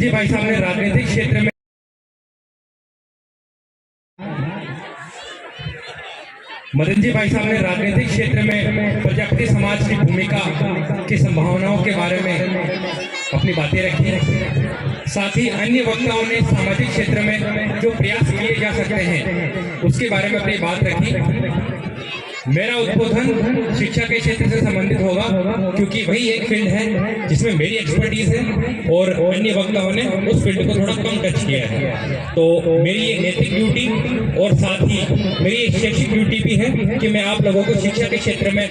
जी भाई साहब ने राजनीतिक क्षेत्र में मदन जी भाई साहब ने राजनीतिक क्षेत्र में प्रजापति समाज की भूमिका की संभावनाओं के बारे में अपनी बातें रखी। साथ ही अन्य वक्ताओं ने सामाजिक क्षेत्र में जो प्रयास किए जा सकते हैं उसके बारे में अपनी बात रखी। मेरा उद्बोधन शिक्षा के क्षेत्र से संबंधित होगा क्योंकि वही एक फील्ड है जिसमें मेरी एक्सपर्टीज है और अन्य वक्ताओं ने उस फील्ड को थोड़ा कम टच किया है। तो मेरी एक नैतिक ड्यूटी और साथ ही मेरी एक शैक्षिक ड्यूटी भी है कि मैं आप लोगों को शिक्षा के क्षेत्र में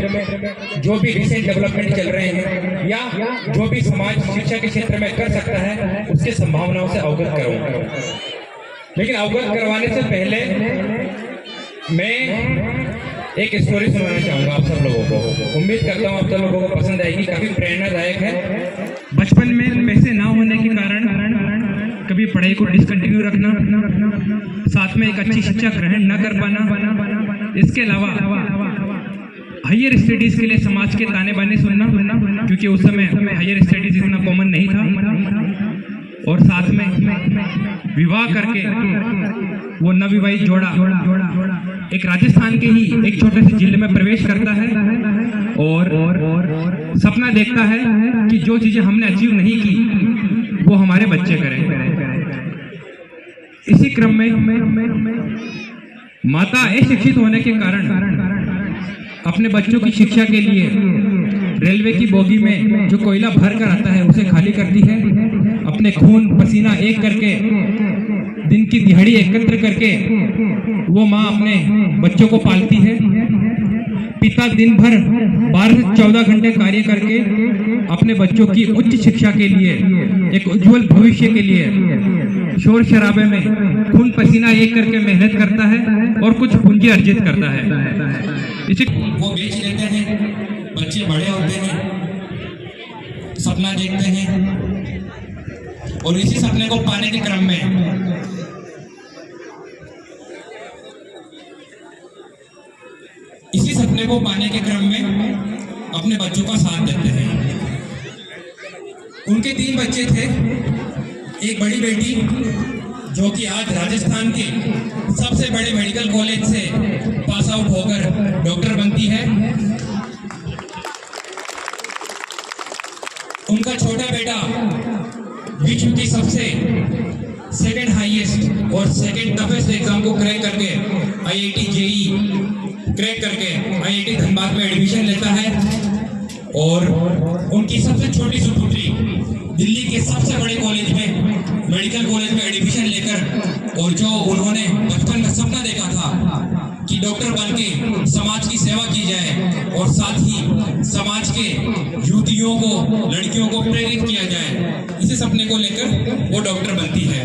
जो भी रिसेंट डेवलपमेंट चल रहे हैं या जो भी समाज शिक्षा के क्षेत्र में कर सकता है उसके संभावनाओं से अवगत करूँ। लेकिन अवगत करवाने से पहले मैं एक स्टोरी सुनाना चाहूँगा आप सब लोगों को। उम्मीद करता हूँ आप सब लोगों को पसंद आएगी, काफ़ी प्रेरणादायक है। बचपन में पैसे ना होने के कारण कभी पढ़ाई को डिसकंटिन्यू रखना, साथ में एक अच्छी शिक्षा ग्रहण न कर पाना, इसके अलावा हायर स्टडीज़ के लिए समाज के ताने बाने सुनना क्योंकि उस समय हायर स्टडीज़ इतना कॉमन नहीं था, और साथ में विवाह करके वो नवविवाहित जोड़ा एक राजस्थान के ही एक छोटे से जिले में प्रवेश करता है और सपना देखता है कि जो चीजें हमने अचीव नहीं की वो हमारे बच्चे करें। इसी क्रम में माता अशिक्षित होने के कारण अपने बच्चों की शिक्षा के लिए रेलवे की बोगी में जो कोयला भर कर आता है उसे खाली करती है, अपने खून पसीना एक करके दिन की दिहाड़ी एकत्र करके वो माँ अपने बच्चों को पालती है। पिता दिन भर 12 से 14 घंटे कार्य करके अपने बच्चों की उच्च शिक्षा के लिए, एक उज्जवल भविष्य के लिए शोर शराबे में खून पसीना एक करके मेहनत करता है और कुछ पूंजी अर्जित करता है। इसे वो बेच लेते हैं, बच्चे बड़े होते हैं, सपना देखते हैं और इसी सपने को पाने के क्रम में अपने बच्चों का साथ देते हैं। उनके 3 बच्चे थे, एक बड़ी बेटी जो कि आज राजस्थान के सबसे बड़े मेडिकल कॉलेज से पास आउट होकर डॉक्टर बनती है। उनका छोटा बेटा विश्व की सबसे सेकंड हाईएस्ट और सेकंड टफेस्ट एग्जाम को क्रैक करके आईआईटी जेई क्रैक करके आईआईटी धनबाद में एडमिशन लेता है और उनकी सबसे छोटी सुपुत्री दिल्ली के सबसे बड़े कॉलेज में मेडिकल कॉलेज में एडमिशन लेकर, और जो उन्होंने बचपन में सपना देखा था कि डॉक्टर बनके समाज की सेवा की जाए और साथ ही समाज के युवतियों को, लड़कियों को प्रेरित किया जाए, इसी सपने को लेकर वो डॉक्टर बनती है।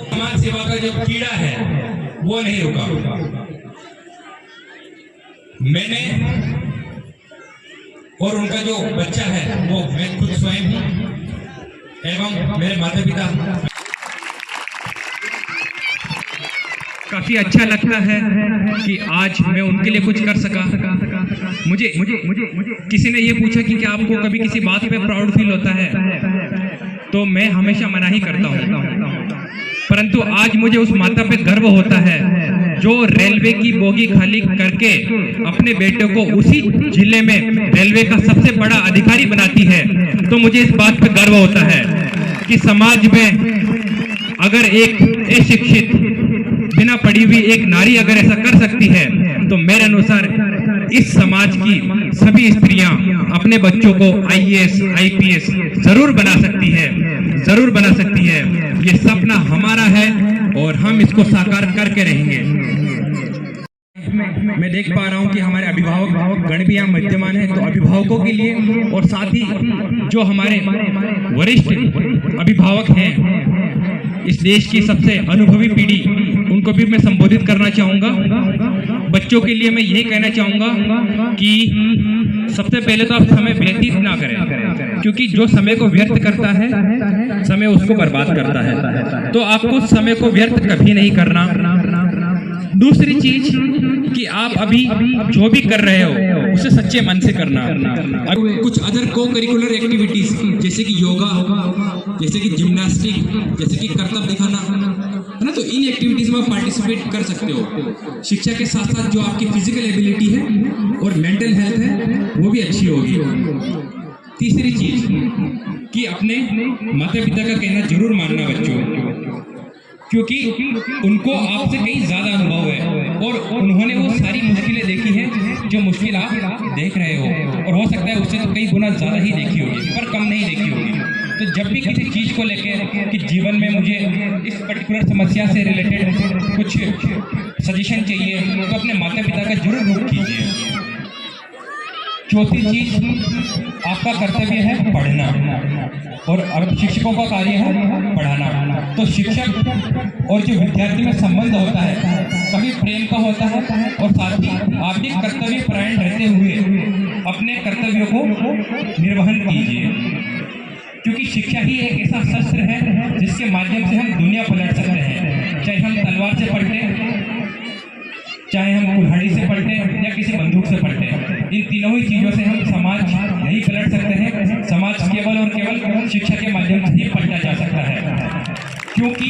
समाज सेवा का जो कीड़ा है वो नहीं रुका। मैंने और उनका जो बच्चा है वो मैं खुद स्वयं हूँ एवं मेरे माता पिता। काफी अच्छा लगता है कि आज मैं उनके लिए कुछ कर सका। मुझे किसी ने ये पूछा कि क्या आपको कभी किसी बात पे प्राउड फील होता है, तो मैं हमेशा मना ही करता हूँ, परंतु आज मुझे उस माता पे गर्व होता है जो रेलवे की बोगी खाली करके अपने बेटे को उसी जिले में रेलवे का सबसे बड़ा अधिकारी बनाती है। तो मुझे इस बात पे गर्व होता है कि समाज में अगर एक अशिक्षित बिना पढ़ी हुई एक नारी अगर ऐसा कर सकती है तो मेरे अनुसार इस समाज की सभी स्त्रियां अपने बच्चों को आईएएस आईपीएस जरूर बना सकती है, जरूर बना सकती है। ये सपना हमारा है और हम इसको साकार करके रहेंगे। मैं देख पा रहा हूं कि हमारे अभिभावक गण भी यहाँ मध्यमान है, तो अभिभावकों के लिए और साथ ही जो हमारे वरिष्ठ अभिभावक हैं, इस देश की सबसे अनुभवी पीढ़ी, उनको भी मैं संबोधित करना चाहूँगा। बच्चों के लिए मैं यही कहना चाहूँगा कि सबसे पहले तो आप समय व्यतीत ना करें, क्योंकि जो समय को व्यर्थ करता है समय उसको बर्बाद करता है, तो आपको समय को व्यर्थ कभी नहीं करना। दूसरी चीज कि आप अभी जो भी कर रहे हो उसे सच्चे मन से करना। अब कुछ अदर को करिकुलर एक्टिविटीज जैसे कि योगा, जैसे कि जिम्नास्टिक, जैसे कि करतब दिखाना, है ना, तो इन एक्टिविटीज में आप पार्टिसिपेट कर सकते हो। शिक्षा के साथ साथ जो आपकी फिजिकल एबिलिटी है और मेंटल हेल्थ है वो भी अच्छी होगी। तीसरी चीज कि अपने माता पिता का कहना जरूर मानना बच्चों, क्योंकि उनको आपसे कहीं ज्यादा अनुभव है और उन्होंने वो सारी मुश्किलें देखी हैं जो मुश्किल आप देख रहे हो, और हो सकता है उससे तो कई गुना ज्यादा ही देखी होगी पर कम नहीं देखी होगी। तो जब भी किसी चीज को लेकर कि जीवन में मुझे इस पर्टिकुलर समस्या से रिलेटेड कुछ सजेशन चाहिए तो अपने माता पिता का जरूर रुख कीजिए। चौथी चीज आपका कर्तव्य है पढ़ना, और अब शिक्षकों का कार्य है पढ़ाना। तो शिक्षक और जो विद्यार्थी में संबंध होता है कभी प्रेम का होता है, और साथ ही आप भी कर्तव्य परायण रहते हुए अपने कर्तव्यों को निर्वहन कीजिए, क्योंकि शिक्षा ही एक ऐसा शस्त्र है जिसके माध्यम से हम दुनिया पलट सकते हैं। चाहे हम तलवार से पढ़ते, चाहे हम कुल्हाड़ी से पढ़ते या किसी बंदूक से पढ़ते, इन तीनों ही चीजों से हम समाज नहीं पलट सकते हैं। समाज केवल और केवल शिक्षा के माध्यम से ही पलटा जा सकता है, क्योंकि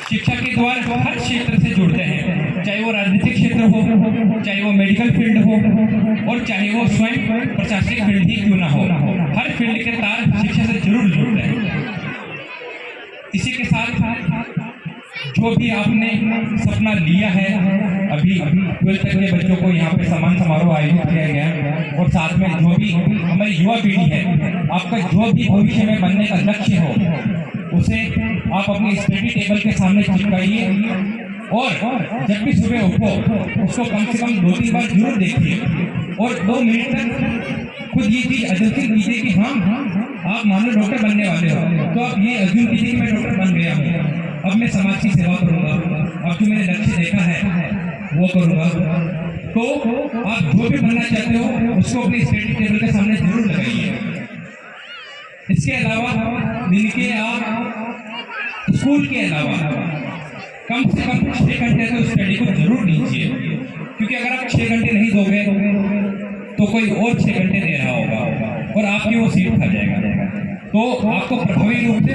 शिक्षा के द्वार हर क्षेत्र से जुड़ते हैं, चाहे वो राजनीतिक क्षेत्र हो, चाहे वो मेडिकल फील्ड हो, और चाहे वो स्वयं प्रशासनिक फील्ड ही क्यों ना हो, हर फील्ड के तार शिक्षा से जरूर जुड़ते हैं। इसी के साथ जो भी आपने सपना लिया है, अभी 12th तक के बच्चों को यहाँ पे सम्मान समारोह आयोजित किया गया है, और साथ में जो भी हमारी युवा पीढ़ी है, आपका जो भी भविष्य में बनने का लक्ष्य हो उसे आप अपनी स्टडी टेबल के सामने चिपकाइए, और जब भी सुबह उठो उसको कम से कम 2-3 बार जरूर देखिए, और 2 मिनट तक खुद ये चीज अज्यूम कीजिए कि हाँ आप मान लो डॉक्टर बनने वाले हो, तो आप ये अज्यूम कीजिए कि मैं डॉक्टर बन गया हूँ, अब मैं समाज की सेवा करूंगा, अब जो मैंने लक्ष्य देखा है वो करूंगा। तो आप जो भी बनना चाहते हो उसको अपनी स्टडी टेबल के सामने जरूर लगाइए। इसके अलावा दिन के आप स्कूल के अलावा कम से कम 6 घंटे तो स्टडी को जरूर दीजिए, क्योंकि अगर आप 6 घंटे नहीं दोगे तो कोई और 6 घंटे दे रहा होगा और आपकी वो सीट खा जाएगा। तो आपको प्रभावी रूप से